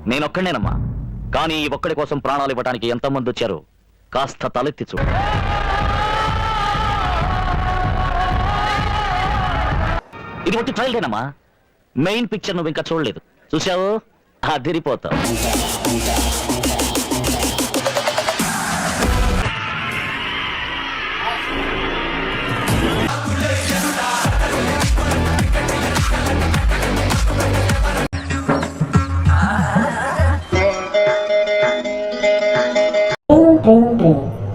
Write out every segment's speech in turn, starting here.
నేనొక్కడేనమ్మా, కానీ ఈ ఒక్కడి కోసం ప్రాణాలు ఇవ్వడానికి ఎంతమంది వచ్చారో కాస్త తలెత్తి చూడు. ఇది ఒట్టి ట్రైల్దేనమ్మా, మెయిన్ పిక్చర్ నువ్వు ఇంకా చూడలేదు. చూసావు, అదిరిపోతావు.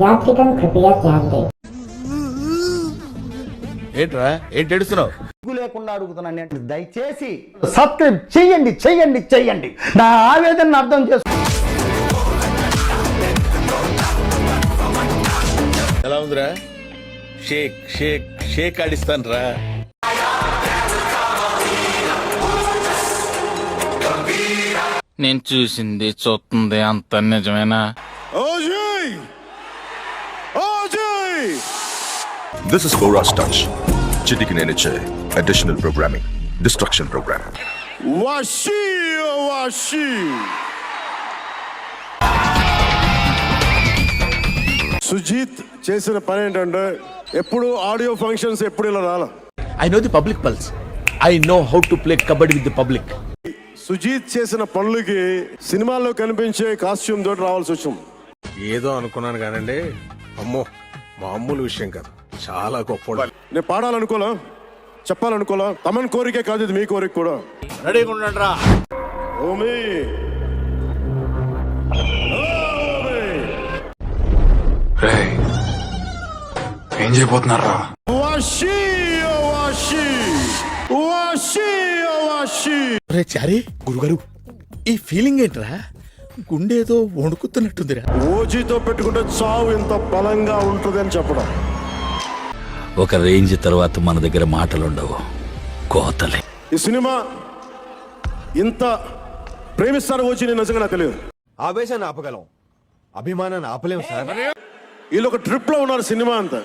यात्रिकं कृपया ध्यान दें। ఏంట్రా ఏంటి ఏడుస్తున్నావు? లేకుండా అడుగుతున్నాను నేను, దయచేసి సబ్స్క్రైబ్ చెయ్యండి చెయ్యండి చెయ్యండి, నా ఆవేదనను అర్థం చేసుకో. ఎలా ఉందిరా? షేక్ షేక్ షేక్ ఆడిస్తాను రా. నేను చూసింది చూస్తుంది అంత నిజమేనా? This is Bora's Touch. Chitiki Neneche. Additional programming. Destruction program. Vashi Vashi. Sujeeth చేసిన పని ఏంటంటే ఎప్పుడు ఆడియో ఫంక్షన్స్ ఎప్పుడు ఇలా రాలా. I know the public pulse. I know how to play kabaddi with the public. Sujeeth చేసిన పనులకి సినిమాల్లో కనిపించే కాస్ట్యూమ్ తోటి రావాల్సి వచ్చింది. ఏదో అనుకున్నాను కానండి, అమ్మో మామూలు విషయం కాదు, చాలా గొప్ప. నేను పాడాలనుకోలా, చెప్పాలనుకోలా, తమన్ కోరికే కాదు ఇది, మీ కోరిక కూడా. రెడీగా ఉండండి రా. ఓమి ఏం చేయబోతున్నారా? వాషి వాషి వాషి వాషి. రే చారి గురుగారు, ఈ ఫీలింగ్ ఏంట్రా? గుండేదో వణుకుతున్నట్టుందిరా. ఓజీతో పెట్టుకుంటే చావు ఇంత బలంగా ఉంటుంది అని చెప్పడం. ఒక రేంజ్ తర్వాత మన దగ్గర మాటలుండవు, కోతలే. ఈ సినిమా ఇంత ప్రేమిస్తాను ఓజీ నేను నిజంగా నాకు తెలియదు. ఆవేశాన్ని ఆపగలం, అభిమానాన్ని ఆపలేం సార్. వీళ్ళు ఒక ట్రిప్ లో ఉన్నారు సినిమా అంతా,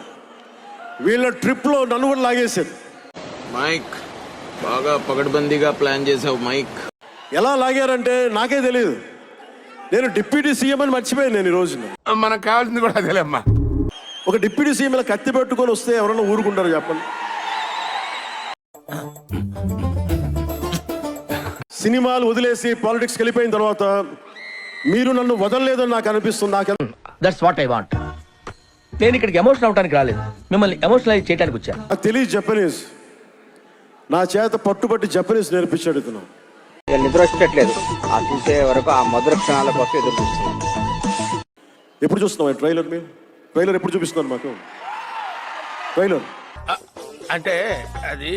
వీళ్ళ ట్రిప్ లో నన్ను కూడా లాగేశారు. మైక్ బాగా పకడ్బందీగా ప్లాన్ చేసావు మైక్. ఎలా లాగారంటే నాకే తెలియదు. నేను డిప్యూటీ సీఎం అని మర్చిపోయాను నేను ఈ రోజున. మనకు కావాల్సింది కూడా అదేలేమ్మా. ఒక డిప్యూటీ సీఎం ఇలా కత్తి పెట్టుకొని వస్తే ఎవరన్నా ఊరుకుంటారు చెప్పండి? సినిమాలు వదిలేసి పాలిటిక్స్ వెళ్ళిపోయిన తర్వాత మీరు నన్ను వదలలేదని నాకు అనిపిస్తుంది. That's what I want. నేను ఇక్కడికి ఎమోషనల్ అవడానికి రాలేదు, మిమ్మల్ని ఎమోషనలైజ్ చేయడానికి వచ్చాను. నాకు తెలియదు జపనీస్, నా చేత పట్టుబట్టి జపనీస్ నేర్పించాడు ఇతను. నిద్ర వచ్చేటట్లేదు, ఆ చూసే వరకు ఆ మధుర క్షణాల కోసం ఎదురు చూస్తున్నాం. ఎప్పుడు చూస్తున్నాం ట్రైలర్? మీరు ట్రైలర్ ఎప్పుడు చూపిస్తున్నారు మాకు? ట్రైలర్ అంటే అది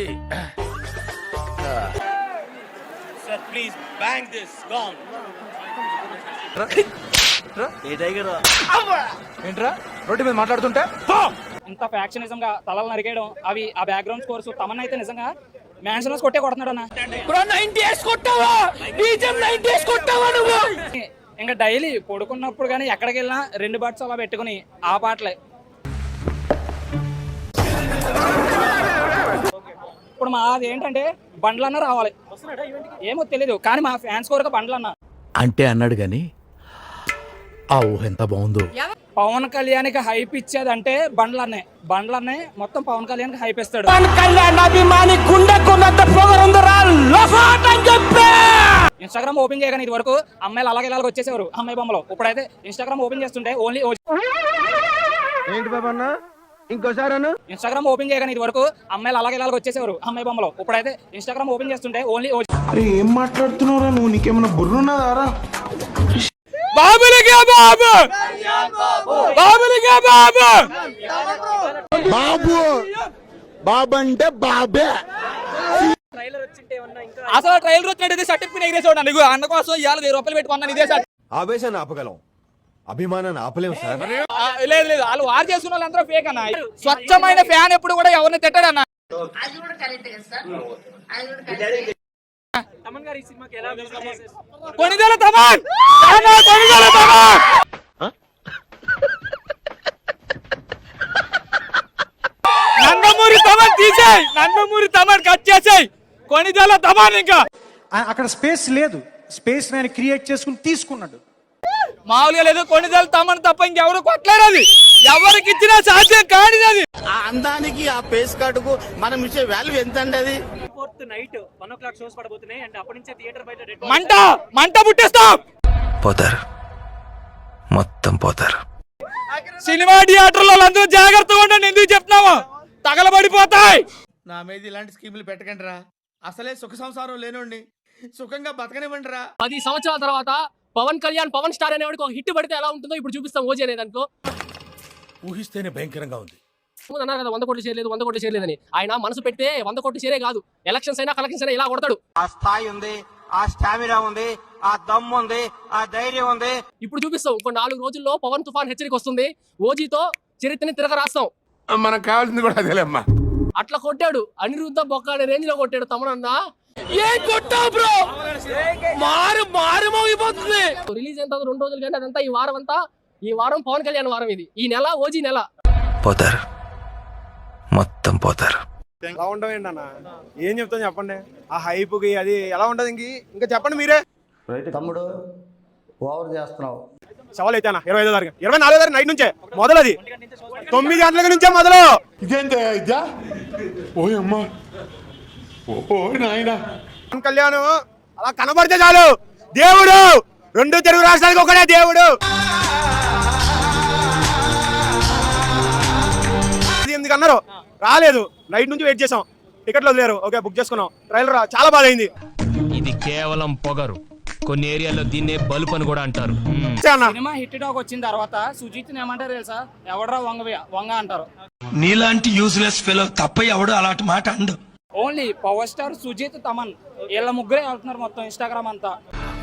ఏంట్రా రోడ్డు మీద మాట్లాడుతుంటే ఇంత ఫ్యాక్షనిజం గా తలలు నరికేయడం, అవి ఆ బ్యాక్గ్రౌండ్ స్కోర్స్ తమన్నా అయితే నిజంగా మ్యాన్షన్స్ కొట్టే కొడుతున్నాడు అన్న. ఇంకా డైలీ పడుకున్నప్పుడు కానీ ఎక్కడికి వెళ్ళినా 2 బట్స్ అలా పెట్టుకుని ఆ పాటలే. ఇప్పుడు మాది ఏంటంటే బండ్లన్నా రావాలి, ఏమో తెలీదు కానీ మా ఫ్యాన్స్ కోరిక బండ్లన్నా. అంటే అన్నాడు గాని ఆ ఊహ ఎంత బాగుందో. పవన్ కళ్యాణ్కి హైప్ ఇచ్చేదంటే బండ్లన్నే మొత్తం పవన్ కళ్యాణ్కి హైప్ ఇస్తాడు. ఇన్స్టాగ్రామ్ ఓపెన్ చేయగానే ఇది వరకు అమ్మాయిలు అలాగే ఇలాగ వచ్చేసేవారు అమ్మాయి బొమ్మలో. ఇప్పుడైతే ఇన్స్టాగ్రామ్ ఓపెన్ చేస్తుంటే ఓన్లీ ఇన్స్టాగ్రామ్ ఓపెన్ చేయగానే ఇది వరకు అమ్మాయిలు అలాగే ఇలాగ వచ్చేసేవారు అమ్మాయి బొమ్మలో. ఇప్పుడైతే ఇన్స్టాగ్రామ్ ఓపెన్ చేస్తుంటే ఓన్లీ ఏం మాట్లాడుతున్నారా నువ్వు? నీకేమన్నా బుర్రున్నదారా? బాబు బాబు అంటే బాబే. అసలు ట్రైలర్ వచ్చినట్టు సర్టిఫికేట్ ఎగిరేసాడు నీకు అన్న కోసం ఇవాళ 1000 రూపాయలు పెట్టుకున్నాను ఇదే సార్. ఆవేశాన్ని ఆపగలం, అభిమానాన్ని ఆపలేం సార్. లేదు లేదు, వాళ్ళు వారు చేసుకున్న వాళ్ళందరూ ఫేక్ అన్న. స్వచ్ఛమైన ఫ్యాన్ ఎప్పుడు కూడా ఎవరిని తిట్టాడన్న. కొనిదెల తమన్ నందమూరి తమన్ తీసేయ్, నందమూరి తమన్ కట్ చేసేయ్, కొనిదెల తమన్. ఇంకా అక్కడ స్పేస్ లేదు, స్పేస్ ఆయన క్రియేట్ చేసుకుని తీసుకున్నాడు. మామూలుగా లేదు, కొన్నిసార్లు తమను తప్ప ఇంకెవరు కొట్టలేరు. అది ఎవరికి ఇచ్చినా సాధ్యం కానిది. అది ఆ అందానికి ఆ పేస్ కార్డుకు మనం ఇచ్చే వాల్యూ ఎంత అండి అది? నైట్ 1 o'clock షోస్ పడబోతున్నాయి అండ్ అప్పటి నుంచే థియేటర్ బయట మంట పుట్టేస్తాం. పోతారు, మొత్తం పోతారు. సినిమా థియేటర్లో అందరూ జాగ్రత్తగా ఉండండి. ఎందుకు చెప్తున్నావా? తగలబడిపోతాయి. నా మీద ఇలాంటి స్కీములు పెట్టకండి రా. అసలే సుఖ సంసారం లేనోండి, సుఖంగా బతకనివ్వండి రా. 10 సంవత్సరాల తర్వాత పవన్ కళ్యాణ్ పవన్ స్టార్ అనేవాడికి ఒక హిట్ పడితే ఎలా ఉంటుందో ఇప్పుడు చూపిస్తాం. ఓజీ అనేది అనుకో, ఊహిస్తేనే భయంకరంగా ఉంది. అన్నారు కదా 100 కోట్లు చేయలేదు 100 కోట్లు చేయలేదని. ఆయన మనసు పెడితే 100 కోట్లు చేరే కాదు, ఎలక్షన్స్ అయినా కలెక్షన్స్ అయినా ఇలా కొడతాడు. ఆ స్థాయి ఉంది, ఆ స్టామినా ఉంది, ఆ దమ్ము ఉంది, ఆ ధైర్యం ఉంది. ఇప్పుడు చూపిస్తాం. ఇంకో 4 రోజుల్లో పవన్ తుఫాన్ హెచ్చరిక వస్తుంది. ఓజీతో చరిత్రని తిరగ రాస్తాం. మనకు కావాల్సింది కూడా అదేలేమ్మా. అట్లా కొట్టాడు, అనిరుద్ధ బొక్క అనే రేంజ్ లో కొట్టాడు తమనన్నా. ఏం కొట్టావు బ్రో? మారు మోగిపోతుంది. రిలీజ్ ఎంత 2 రోజులు కంటే అదంతా ఈ వారం అంతా. ఈ వారం పవన్ కళ్యాణ్ వారం, ఇది ఈ నెల ఓజీ నెల. పోతారు, మొత్తం పోతారు. ఎలా ఉండవు ఏంటన్నా? ఏం చెప్తాను చెప్పండి. ఆ హైప్కి అది ఎలా ఉంటుంది? ఇంకా చెప్పండి మీరే. తమ్ముడు ఓవర్ చేస్తున్నావు. సవాల్ అయితేనా 25వ తారీఖు 24వ తారీఖు నైట్ నుంచే మొదలు. అది 9 గంటల నుంచే మొదలు. ఇదేంటే ఇదా? ఓయ్ అమ్మా, ఓ నాయనా. పవన్ కళ్యాణ్ అలా కనబడితే చాలు దేవుడు. 2 తెలుగు రాష్ట్రాలకు ఒకడే దేవుడు. 8 అన్నారు, రాలేదు. నైట్ నుంచి వెయిట్ చేసాం, టికెట్లు వదిలేరు. ఓకే, బుక్ చేసుకున్నాం. ట్రైలర్ చాలా బాగా అయింది. ఇది కేవలం పొగరు. కొన్ని ఏరియాలో దీన్నే బల్బ్ అని కూడా అంటారు. సినిమా హిట్ టాక్ వచ్చిన తర్వాత సుజిత్ ఏమంటారు తెలుసా? ఎవడరా వంగ అంటారు. నీలాంటి యూజ్లెస్ ఫెలో తప్ప ఎవడు అలాంటి మాట అండు. Only power star Sujeeth Thaman వీళ్ళ ముగ్గురే వెళ్తున్నారు మొత్తం ఇన్స్టాగ్రామ్ అంతా.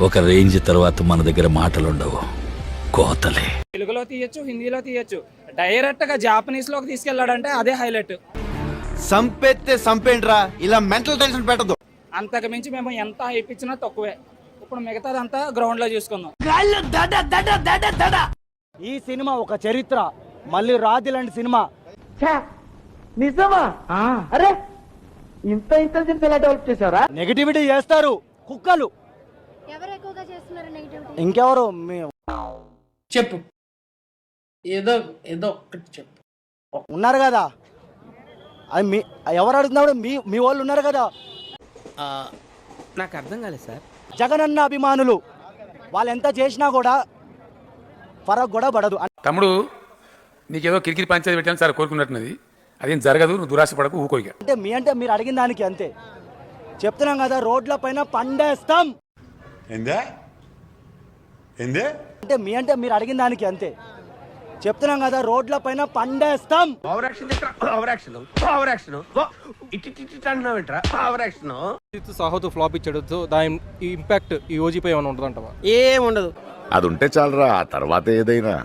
ఒక రేంజ్ తర్వాత మన దగ్గర మాటలుండవు, కోతలే. తెలుగులో తీయొచ్చు, హిందీలో తీయొచ్చు, డైరెక్ట్ గా జాపనీస్ లోకి తీసుకెళ్లాడంటే అదే హైలైట్. సంపేస్తే సంపేంట్రా, ఇలా మెంటల్ టెన్షన్ పెట్టదు. అంతకు మించి మేము ఎంత హైప్ ఇచ్చినా తక్కువే. ఇప్పుడు మిగతాదంతా గ్రౌండ్ లో చూసుకుందాం. ఈ సినిమా ఒక చరిత్ర, మళ్ళీ రాది లాంటి సినిమా. నిజమా? అరే ఇంత ఇంటెలిజెన్స్ ఎలా డెవలప్ చేశారా? నెగటివిటీ చేస్తారు కుక్కలు. ఎవరు ఎక్కువగా చేస్తున్నారు నెగటివిటీ? ఇంకెవరు? చెప్పు, ఏదో ఒక్కటి చెప్పు. ఉన్నారు కదా, అది మీ ఎవరు అడుగుతున్నాడు? మీ వాళ్ళు ఉన్నారు కదా. నాకు అర్థం కాలేదు సార్. జగనన్న అభిమానులు వాళ్ళు ఎంత చేసినా కూడా ఫరక్ కూడా పడదు. తమ్ముడు, నీకేదో కిరికిరి పంచాయతీ పెట్టాను సార్ కోరుకున్నట్టున్నది. అదేం జరగదు, నువ్వు దురాశ పడకు, ఊకోయిగా. అంటే మీరు అడిగిన దానికి అంతే చెప్తున్నాం కదా. రోడ్ల పైన పండేస్తాం. అంటే మీరు అడిగిన దానికి అంతే చెప్తున్నాం కదా. రోడ్ల పైన పండేస్తాం. సాహోతో ఫ్లాప్ ఇచ్చాడు. సో దాని ఇంపాక్ట్ ఈ ఓజీపై ఏమైనా ఉంటుందంటావా? ఏం ఉండదు. అది ఉంటే చాలరా, తర్వాత ఏదైనా.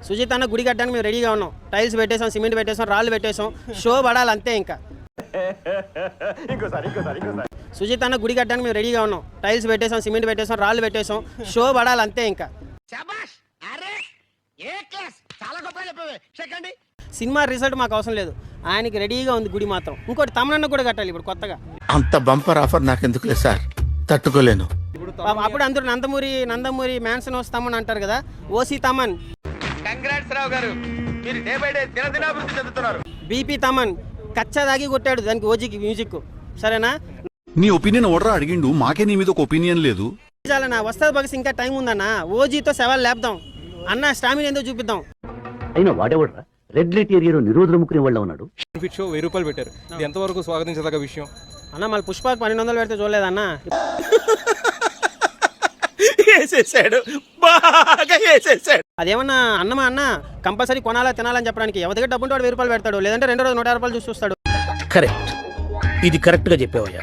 సుజిత్ అన్న గుడి కట్టడానికి మేము రెడీగా ఉన్నాం. టైల్స్ పెట్టేసాం, సిమెంట్ పెట్టేసాం, రాళ్ళు పెట్టేసాం. షో పడాలి అంతే. ఇంకా సుజిత్ అన్న గుడి కట్టడానికి మేము రెడీగా ఉన్నాం. టైల్స్ పెట్టేసాం, సిమెంట్ పెట్టేసాం, రాళ్ళు పెట్టేసాం. షో పడాలి అంతే. ఇంకా సినిమా రిజల్ట్ మాకు అవసరం లేదు, ఆయనకి రెడీగా ఉంది గుడి మాత్రం. ఇంకోటి తమనన్న కూడా కట్టాలి ఇప్పుడు కొత్తగా. అంత బంపర్ ఆఫర్ నాకెందుకులే సార్, తట్టుకోలేను. అప్పుడు అందరూ నందమూరి మ్యాన్సన్ వస్తామని అంటారు కదా. ఓసీ తమన్, బీపీ తమన్ కచ్చా దాగి కొట్టాడు దానికి ఓజీకి మ్యూజిక్. సరేనా? నీ ఒపీనియన్ ఓడరా అడిగిండు, మాకే నీ మీద ఒక ఒపీనియన్ లేదు. చాలన్నా, వస్తుంది భగత్ ఇంకా టైం ఉందన్న. ఓజీతో సవాల్ లేపుదాం అన్న, స్టామినా ఏందో చూపిద్దాం. అయినా వాడేవాడ్రా రెడ్ లైట్ ఏరియాలో నిరోధుల ముక్కునే వాళ్ళ ఉన్నాడు. షో 1000 రూపాయలు పెట్టారు. ఇది ఎంతవరకు స్వాగతించదగ్గ విషయం అన్న? మళ్ళీ పుష్పకి 1200 పెడితే చూడలేదన్నా. అదేమన్నా అన్నమా అన్న? కంపల్సరీ కొనాలా తినాలని చెప్పడానికి. ఎవరి దగ్గర డబ్బు ఉంటే వాడు 1000 రూపాయలు పెడతాడు, లేదంటే 2 రోజులు 150 రూపాయలు చూసి చూస్తాడు. కరెక్ట్, ఇది కరెక్ట్ గా చెప్పావయ్యా.